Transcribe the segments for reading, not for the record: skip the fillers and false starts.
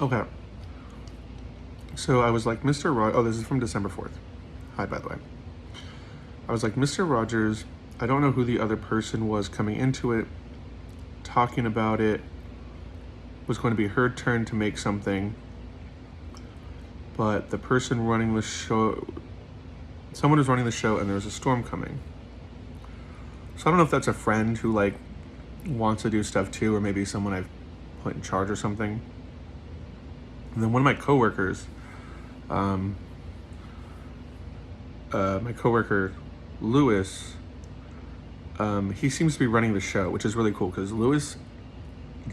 Okay. So I was like, Mr. Oh, this is from December 4th. Hi, by the way. I was like, Mr. Rogers, I don't know who the other person was coming into it, talking about it. Was going to be her turn to make something. But the person running the show, someone was running the show and there was a storm coming. So I don't know if that's a friend who like wants to do stuff too, or maybe someone I've put in charge or something. And then one of my coworkers, my coworker Lewis, he seems to be running the show, which is really cool because Lewis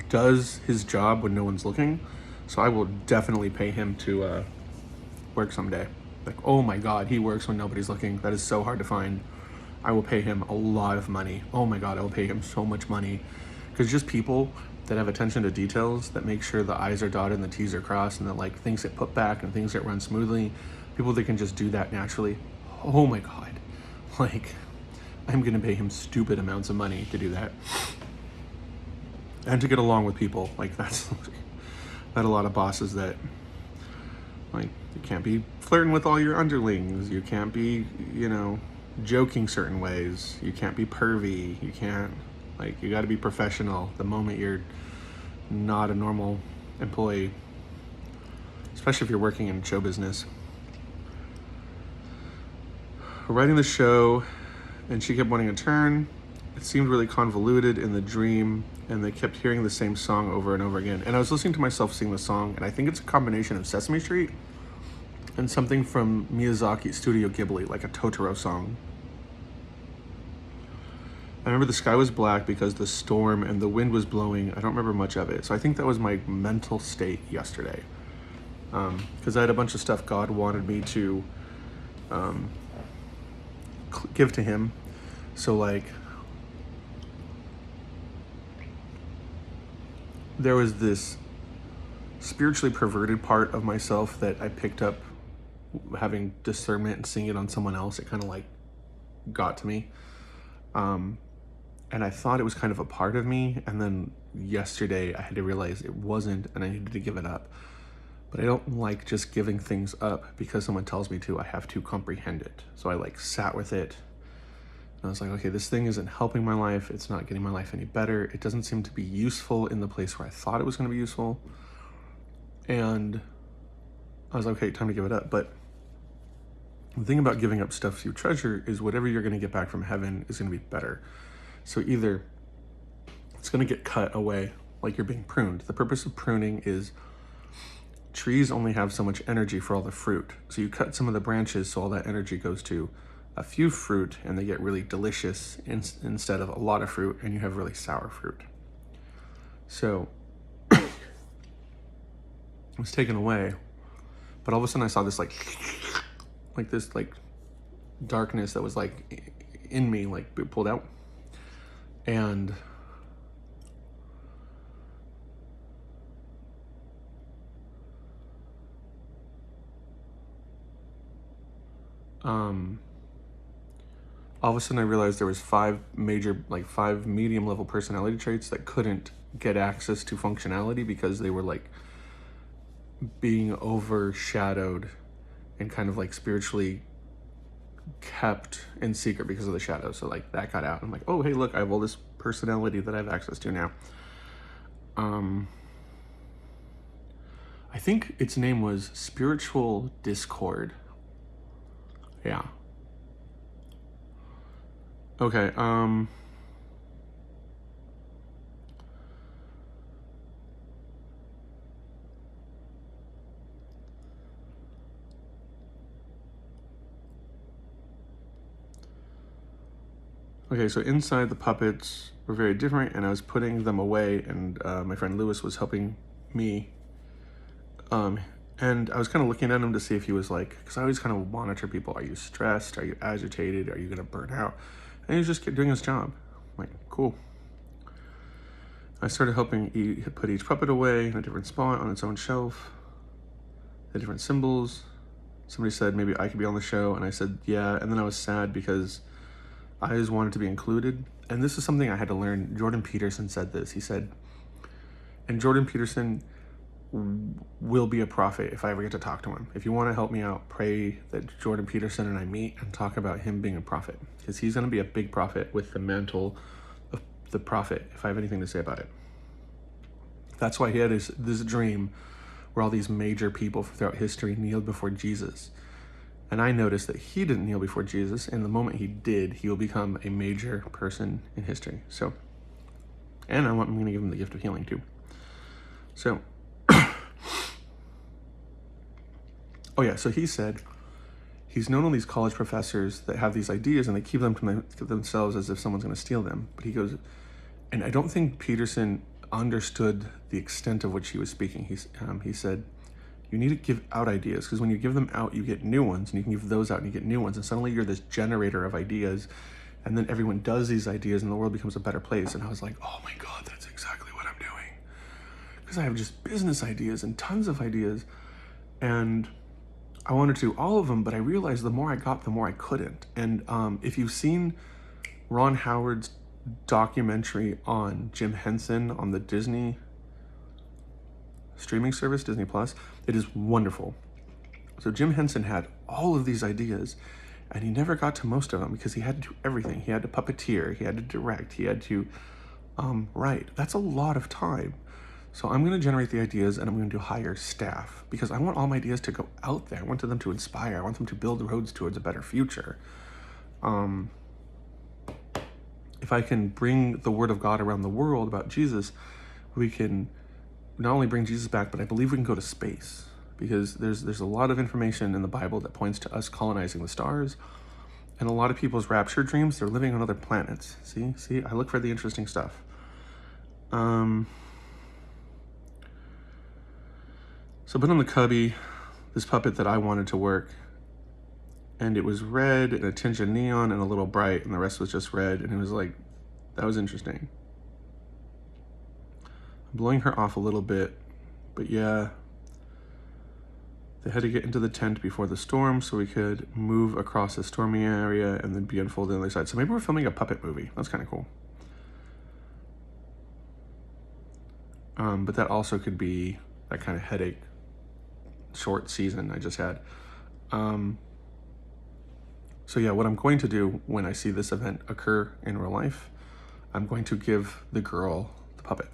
does his job when no one's looking. So I will definitely pay him to work someday. Like, oh my God, he works when nobody's looking. That is so hard to find. I will pay him a lot of money. Oh my God, I will pay him so much money. Because just people that have attention to details, that make sure the I's are dotted and the T's are crossed, and that like things get put back and things get run smoothly, people that can just do that naturally. Oh my God, like I'm gonna pay him stupid amounts of money to do that. And to get along with people, like that's not a lot of bosses that like, you can't be flirting with all your underlings, you can't be, joking certain ways, you can't be pervy, you can't, like, you gotta be professional the moment you're not a normal employee, especially if you're working in show business. We're writing the show, and she kept wanting a turn. It seemed really convoluted in the dream, and they kept hearing the same song over and over again. And I was listening to myself sing the song, and I think it's a combination of Sesame Street and something from Miyazaki's Studio Ghibli, like a Totoro song. I remember the sky was black because the storm and the wind was blowing. I don't remember much of it. So I think that was my mental state yesterday. Because I had a bunch of stuff God wanted me to give to him. So like, there was this spiritually perverted part of myself that I picked up having discernment and seeing it on someone else. It kind of like got to me. And I thought it was kind of a part of me. And then yesterday I had to realize it wasn't, and I needed to give it up. But I don't like just giving things up because someone tells me to. I have to comprehend it. So I like sat with it. And I was like, okay, this thing isn't helping my life. It's not getting my life any better. It doesn't seem to be useful in the place where I thought it was going to be useful. And I was like, okay, time to give it up. But the thing about giving up stuff you treasure is whatever you're going to get back from heaven is going to be better. So either it's going to get cut away, like you're being pruned. The purpose of pruning is trees only have so much energy for all the fruit. So you cut some of the branches so all that energy goes to a few fruit, and they get really delicious instead of a lot of fruit, and you have really sour fruit. So it was taken away, but all of a sudden I saw this like this like darkness that was like in me, like pulled out. And all of a sudden I realized there was five medium level personality traits that couldn't get access to functionality because they were like being overshadowed and kind of like spiritually kept in secret because of the shadow. So like that got out. I'm like, oh hey, look, I have all this personality that I have access to now. I think its name was Spiritual Discord. Yeah. Okay, okay, so inside the puppets were very different, and I was putting them away, and my friend Lewis was helping me. And I was kind of looking at him to see if he was like, because I always kind of monitor people. Are you stressed? Are you agitated? Are you going to burn out? And he was just doing his job. I'm like, cool. I started helping put each puppet away in a different spot on its own shelf. The different symbols. Somebody said maybe I could be on the show, and I said yeah. And then I was sad because I always wanted to be included. And this is something I had to learn. Jordan Peterson said this. He said, and Jordan Peterson will be a prophet if I ever get to talk to him. If you want to help me out, pray that Jordan Peterson and I meet and talk about him being a prophet, because he's going to be a big prophet with the mantle of the prophet, if I have anything to say about it. That's why he had this dream where all these major people throughout history kneeled before Jesus. And I noticed that he didn't kneel before Jesus, and the moment he did, he will become a major person in history. So, and I'm going to give him the gift of healing too. So, oh yeah, so he said he's known all these college professors that have these ideas and they keep them to themselves as if someone's going to steal them. But he goes, and I don't think Peterson understood the extent of which he was speaking. He said, you need to give out ideas, because when you give them out, you get new ones, and you can give those out and you get new ones, and suddenly you're this generator of ideas, and then everyone does these ideas and the world becomes a better place. And I was like, oh my God, that's exactly what I'm doing. Because I have just business ideas and tons of ideas, and I wanted to do all of them, but I realized the more I got, the more I couldn't. And if you've seen Ron Howard's documentary on Jim Henson on the Disney streaming service, Disney Plus, it is wonderful. So Jim Henson had all of these ideas, and he never got to most of them because he had to do everything. He had to puppeteer, he had to direct, he had to write. That's a lot of time. So I'm going to generate the ideas, and I'm going to hire staff, because I want all my ideas to go out there. I want them to inspire. I want them to build roads towards a better future. If I can bring the word of God around the world about Jesus, we can not only bring Jesus back, but I believe we can go to space, because there's a lot of information in the Bible that points to us colonizing the stars, and a lot of people's rapture dreams, they're living on other planets. See, I look for the interesting stuff. So I put on the cubby this puppet that I wanted to work, and it was red and a tinge of neon and a little bright, and the rest was just red, and it was like, that was interesting. I'm blowing her off a little bit, but yeah, they had to get into the tent before the storm so we could move across the stormy area and then be unfolded on the other side. So maybe we're filming a puppet movie. That's kind of cool. But that also could be that kind of headache short season I just had. So yeah, what I'm going to do when I see this event occur in real life, I'm going to give the girl the puppet.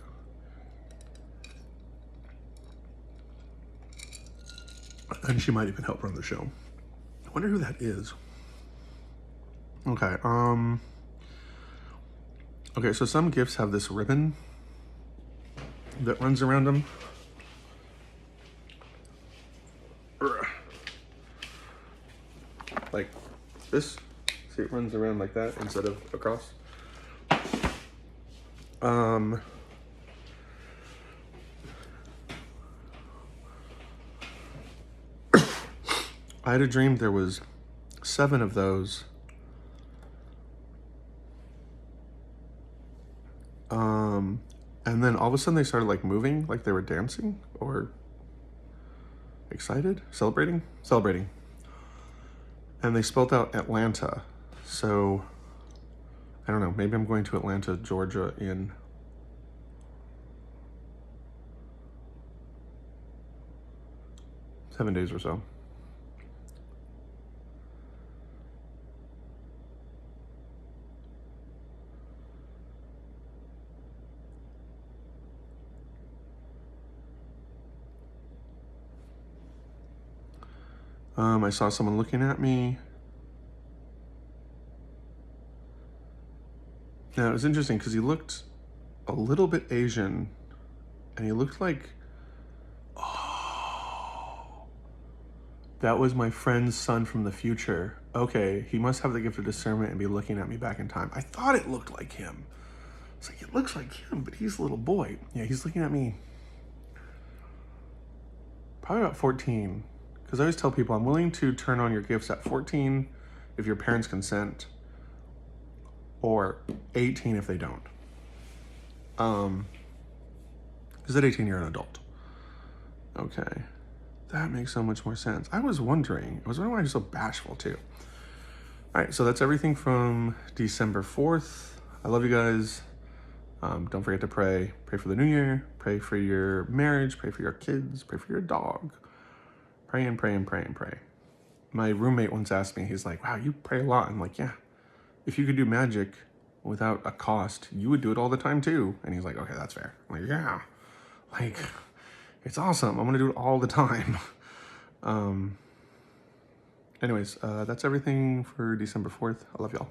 And she might even help run the show. I wonder who that is. Okay, okay, so some gifts have this ribbon that runs around them. Like this. See, it runs around like that instead of across. I had a dream there was 7 of those. And then all of a sudden they started like moving, like they were dancing or excited, celebrating. And they spelled out Atlanta. So I don't know, maybe I'm going to Atlanta, Georgia in seven days or so. I saw someone looking at me. Now, it was interesting because he looked a little bit Asian, and he looked like, oh, that was my friend's son from the future. Okay, he must have the gift of discernment and be looking at me back in time. I thought it looked like him. It's like, it looks like him, but he's a little boy. Yeah, he's looking at me probably about 14. Because I always tell people I'm willing to turn on your gifts at 14 if your parents consent, or 18 if they don't. Because at 18 you're an adult. Okay, that makes so much more sense. I was wondering why you're so bashful too. All right, so that's everything from December 4th. I love you guys. Don't forget to pray. Pray for the new year. Pray for your marriage. Pray for your kids. Pray for your dog. Pray and pray and pray and pray. My roommate once asked me, he's like, wow, you pray a lot. I'm like, yeah. If you could do magic without a cost, you would do it all the time too. And he's like, okay, that's fair. I'm like, yeah. Like, it's awesome. I'm going to do it all the time. Anyways, that's everything for December 4th. I love y'all.